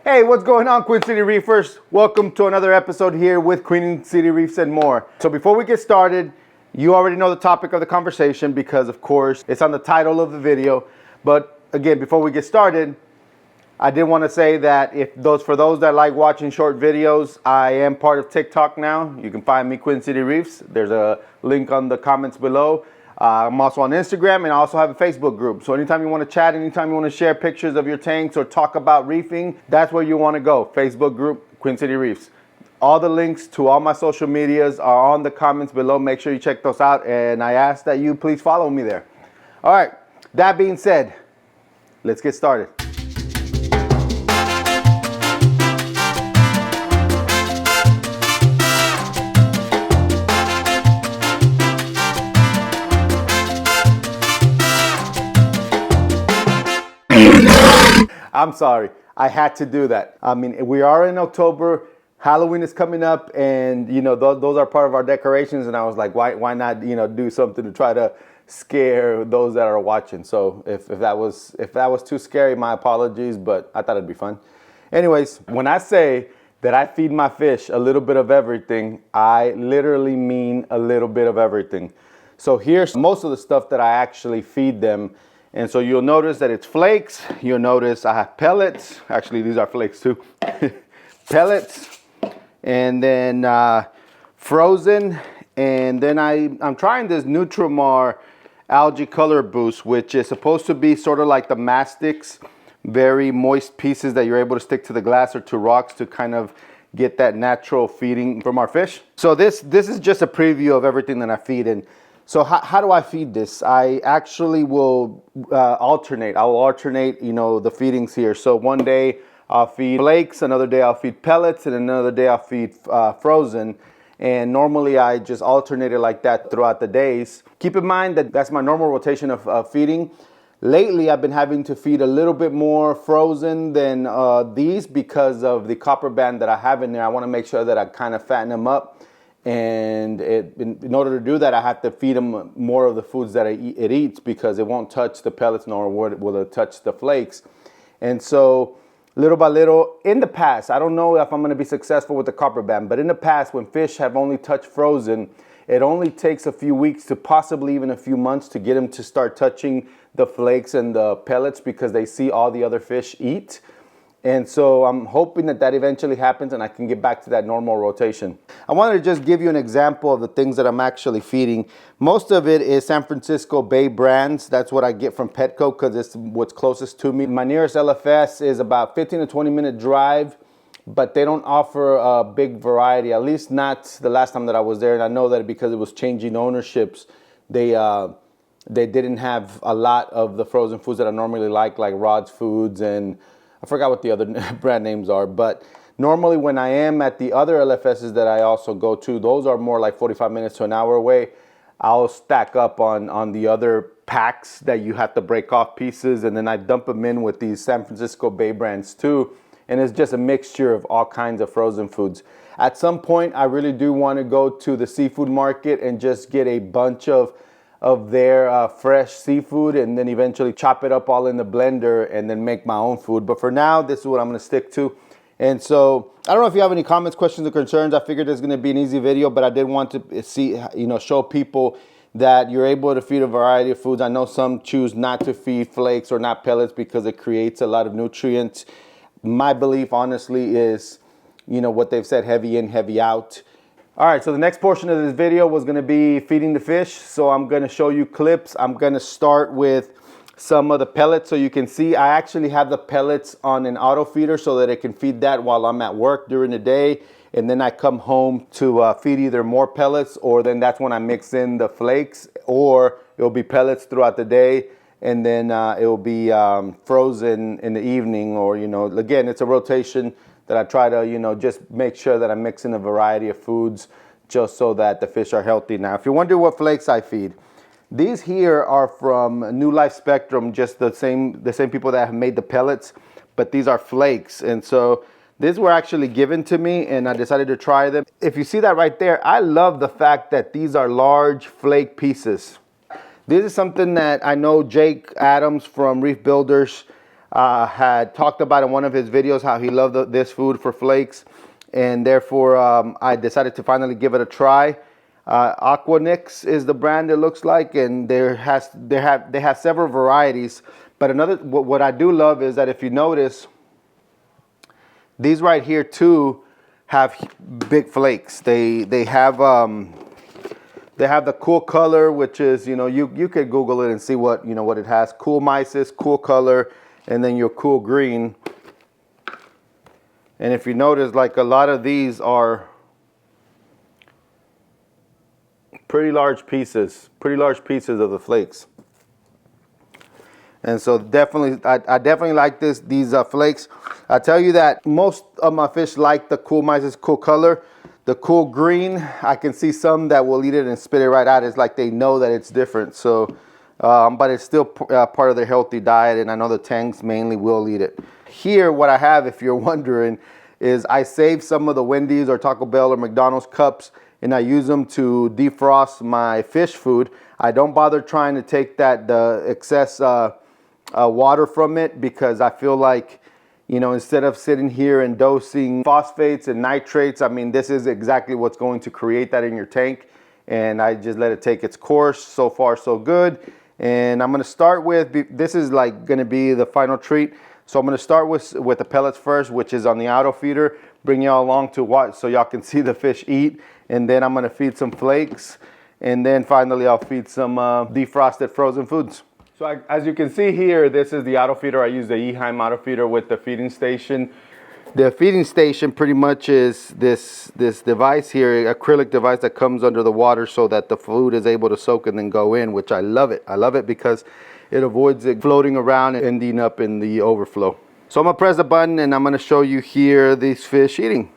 Hey, what's going on, Queen City Reefers? Welcome to another episode here with Queen City Reefs and more. So before we get started, you already know the topic of the conversation because of course it's on the title of the video. But again, before we get started, I did want to say that for those that like watching short videos, I am part of TikTok now. You can find me Queen City Reefs. There's a link on the comments below. I'm also on Instagram, and I also have a Facebook group. So anytime you want to chat, anytime you want to share pictures of your tanks or talk about reefing, that's where you want to go. Facebook group, Queen City Reefs. All the links to all my social medias are on the comments below. Make sure you check those out, and I ask that you please follow me there. All right, that being said, let's get started. I'm sorry, I had to do that. I mean, we are in October, Halloween is coming up, and you know, those are part of our decorations, and I was like, why not, you know, do something to try to scare those that are watching. So if that was too scary, my apologies, but I thought it'd be fun. Anyways, when I say that I feed my fish a little bit of everything, I literally mean a little bit of everything. So here's most of the stuff that I actually feed them. And so you'll notice that it's flakes. You'll notice I have pellets. Actually, these are flakes too. Pellets. And then frozen. And then I'm trying this Nutramar algae color boost, which is supposed to be sort of like the mastics, very moist pieces that you're able to stick to the glass or to rocks to kind of get that natural feeding from our fish. So this is just a preview of everything that I feed in. So how do I feed this? I actually will alternate. I will alternate, you know, the feedings here. So one day I'll feed flakes, another day I'll feed pellets, and another day I'll feed frozen. And normally I just alternate it like that throughout the days. Keep in mind that that's my normal rotation of feeding. Lately I've been having to feed a little bit more frozen than these because of the copper band that I have in there. I want to make sure that I kind of fatten them up. And in order to do that, I have to feed them more of the foods that it eats because it won't touch the pellets nor will it touch the flakes. And so little by little, in the past, I don't know if I'm going to be successful with the copper band, but in the past when fish have only touched frozen, it only takes a few weeks to possibly even a few months to get them to start touching the flakes and the pellets because they see all the other fish eat. And so I'm hoping that eventually happens and I can get back to that normal rotation. I wanted to just give you an example of the things that I'm actually feeding. Most of it is San Francisco Bay brands. That's what I get from Petco because it's what's closest to me. My nearest LFS is about 15 to 20 minute drive, but they don't offer a big variety, at least not the last time that I was there. And I know that because it was changing ownerships, they didn't have a lot of the frozen foods that I normally like Rod's Foods and I forgot what the other brand names are, but normally when I am at the other LFSs that I also go to, those are more like 45 minutes to an hour away. I'll stack up on the other packs that you have to break off pieces, and then I dump them in with these San Francisco Bay brands too. And it's just a mixture of all kinds of frozen foods. At some point, I really do want to go to the seafood market and just get a bunch of their fresh seafood and then eventually chop it up all in the blender and then make my own food. But for now, this is what I'm going to stick to. And so I don't know if you have any comments, questions, or concerns. I figured it's going to be an easy video, but I did want to see, you know, show people that you're able to feed a variety of foods. I know some choose not to feed flakes or not pellets because it creates a lot of nutrients. My belief, honestly, is, you know, what they've said, heavy in, heavy out. All right, so the next portion of this video was going to be feeding the fish. So I'm going to show you clips. I'm going to start with some of the pellets so you can see. I actually have the pellets on an auto feeder so that it can feed that while I'm at work during the day. And then I come home to feed either more pellets, or then that's when I mix in the flakes, or it'll be pellets throughout the day. And then it will be frozen in the evening, or, you know, again, it's a rotation that I try to, you know, just make sure that I'm mixing a variety of foods just so that the fish are healthy. Now, if you wonder what flakes I feed, these here are from New Life Spectrum, just the same people that have made the pellets, but these are flakes. And so these were actually given to me and I decided to try them. If you see that right there, I love the fact that these are large flake pieces. This is something that I know Jake Adams from Reef Builders had talked about in one of his videos how he loved this food for flakes, and therefore I decided to finally give it a try. Aquanix is the brand, it looks like, and they have several varieties. But what I do love is that if you notice, these right here too have big flakes. They have the cool color, which is, you could Google it and see what it has. Cool Mysis, cool color, and then your cool green. And if you notice, like a lot of these are pretty large pieces of the flakes. And so definitely, I definitely like these flakes. I tell you that most of my fish like the cool Mysis, cool color. The cool green, I can see some that will eat it and spit it right out. It's like they know that it's different. So, but it's still part of their healthy diet, and I know the tanks mainly will eat it. Here, what I have, if you're wondering, is I save some of the Wendy's or Taco Bell or McDonald's cups, and I use them to defrost my fish food. I don't bother trying to take the excess water from it, because I feel like, instead of sitting here and dosing phosphates and nitrates, I mean, this is exactly what's going to create that in your tank. And I just let it take its course. So far, so good. And I'm going to start with, this is like going to be the final treat. So I'm going to start with the pellets first, which is on the auto feeder. Bring y'all along to watch so y'all can see the fish eat. And then I'm going to feed some flakes. And then finally, I'll feed some defrosted frozen foods. So as you can see here, this is the auto feeder. I use the Eheim auto feeder with the feeding station. The feeding station pretty much is this device here, acrylic device that comes under the water so that the food is able to soak and then go in, which I love it. I love it because it avoids it floating around and ending up in the overflow. So I'm gonna press the button and I'm gonna show you here these fish eating.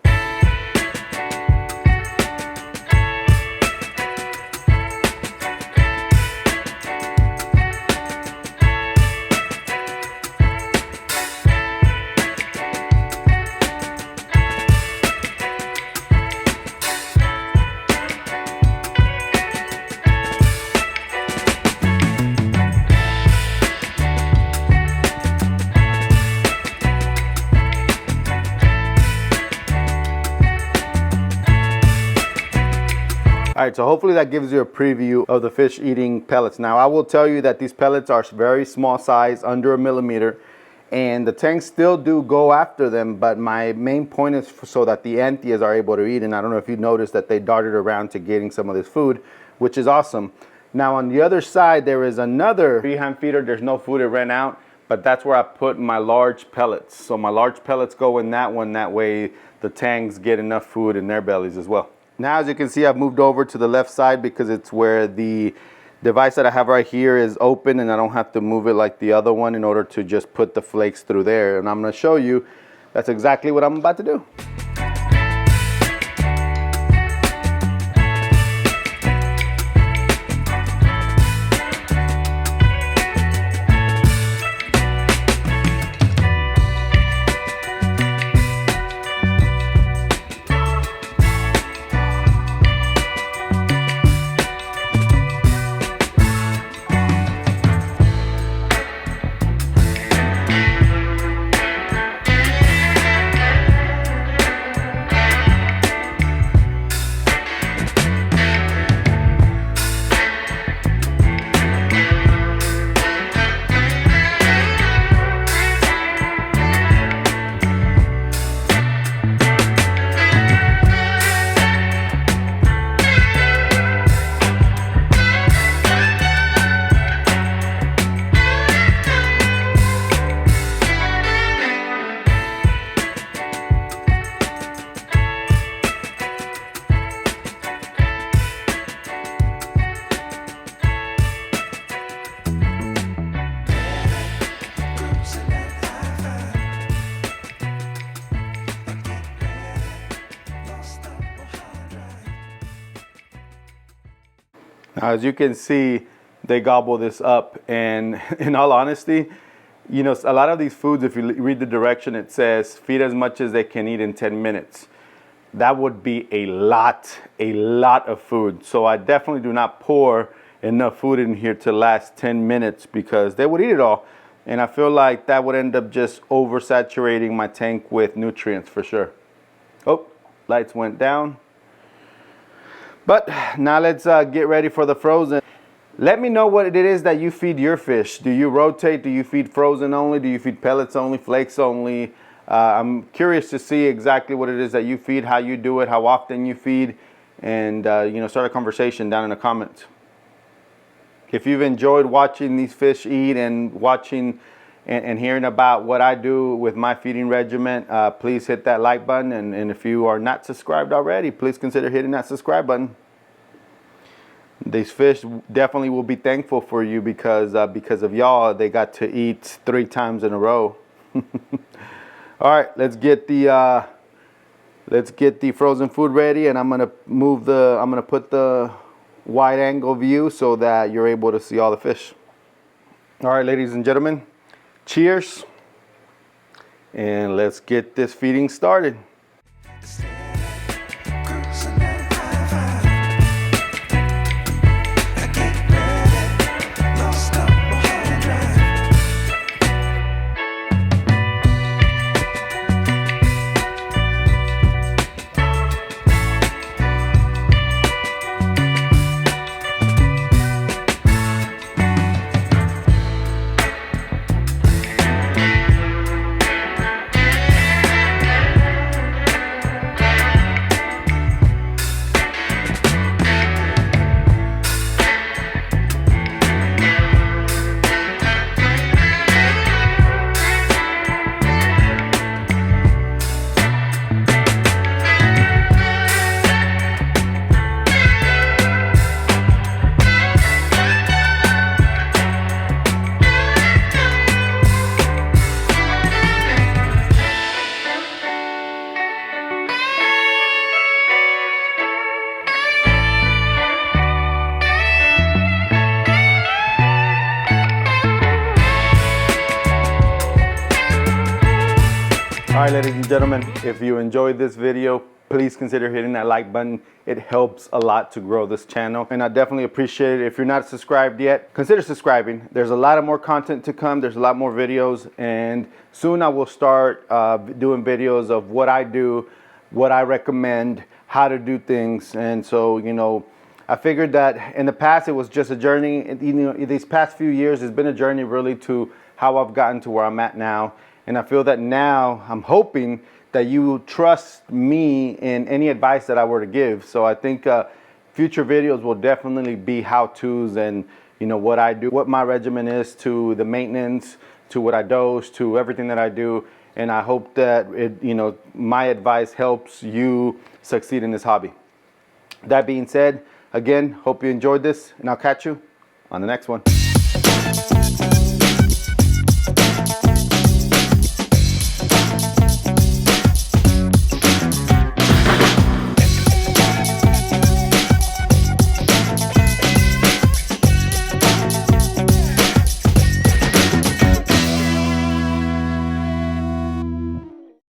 All right, so hopefully that gives you a preview of the fish eating pellets. Now, I will tell you that these pellets are very small size, under 1 millimeter, and the tanks still do go after them, but my main point is so that the Anthias are able to eat, and I don't know if you noticed that they darted around to getting some of this food, which is awesome. Now, on the other side, there is another Reefing feeder. There's no food, it ran out, but that's where I put my large pellets. So my large pellets go in that one, that way the tanks get enough food in their bellies as well. Now, as you can see, I've moved over to the left side because it's where the device that I have right here is open, and I don't have to move it like the other one in order to just put the flakes through there. And I'm going to show you that's exactly what I'm about to do. Now, as you can see, they gobble this up, and in all honesty, a lot of these foods, if you read the direction, it says feed as much as they can eat in 10 minutes. That would be a lot of food. So I definitely do not pour enough food in here to last 10 minutes because they would eat it all. And I feel like that would end up just oversaturating my tank with nutrients for sure. Oh, lights went down. But now let's get ready for the frozen. Let me know what it is that you feed your fish. Do you rotate? Do you feed frozen only? Do you feed pellets only, flakes only? I'm curious to see exactly what it is that you feed, how you do it, how often you feed, and you know, start a conversation down in the comments. If you've enjoyed watching these fish eat and watching and hearing about what I do with my feeding regimen, please hit that like button. And if you are not subscribed already, please consider hitting that subscribe button. These fish definitely will be thankful for you because of y'all. They got to eat 3 times in a row. All right, let's get the frozen food ready, and I'm gonna put the wide angle view so that you're able to see all the fish. All right, ladies and gentlemen, cheers, and let's get this feeding started. All right, ladies and gentlemen, if you enjoyed this video, please consider hitting that like button. It helps a lot to grow this channel, and I definitely appreciate it. If you're not subscribed yet, consider subscribing. There's a lot of more content to come. There's a lot more videos, and soon I will start doing videos of what I do, what I recommend, how to do things. And so, you know, I figured that in the past it was just a journey. You know, these past few years, it's been a journey really to how I've gotten to where I'm at now. And I feel that now I'm hoping that you trust me in any advice that I were to give. So I think future videos will definitely be how-tos and, you know, what I do, what my regimen is, to the maintenance, to what I dose, to everything that I do. And I hope that you know, my advice helps you succeed in this hobby. That being said, again, hope you enjoyed this, and I'll catch you on the next one.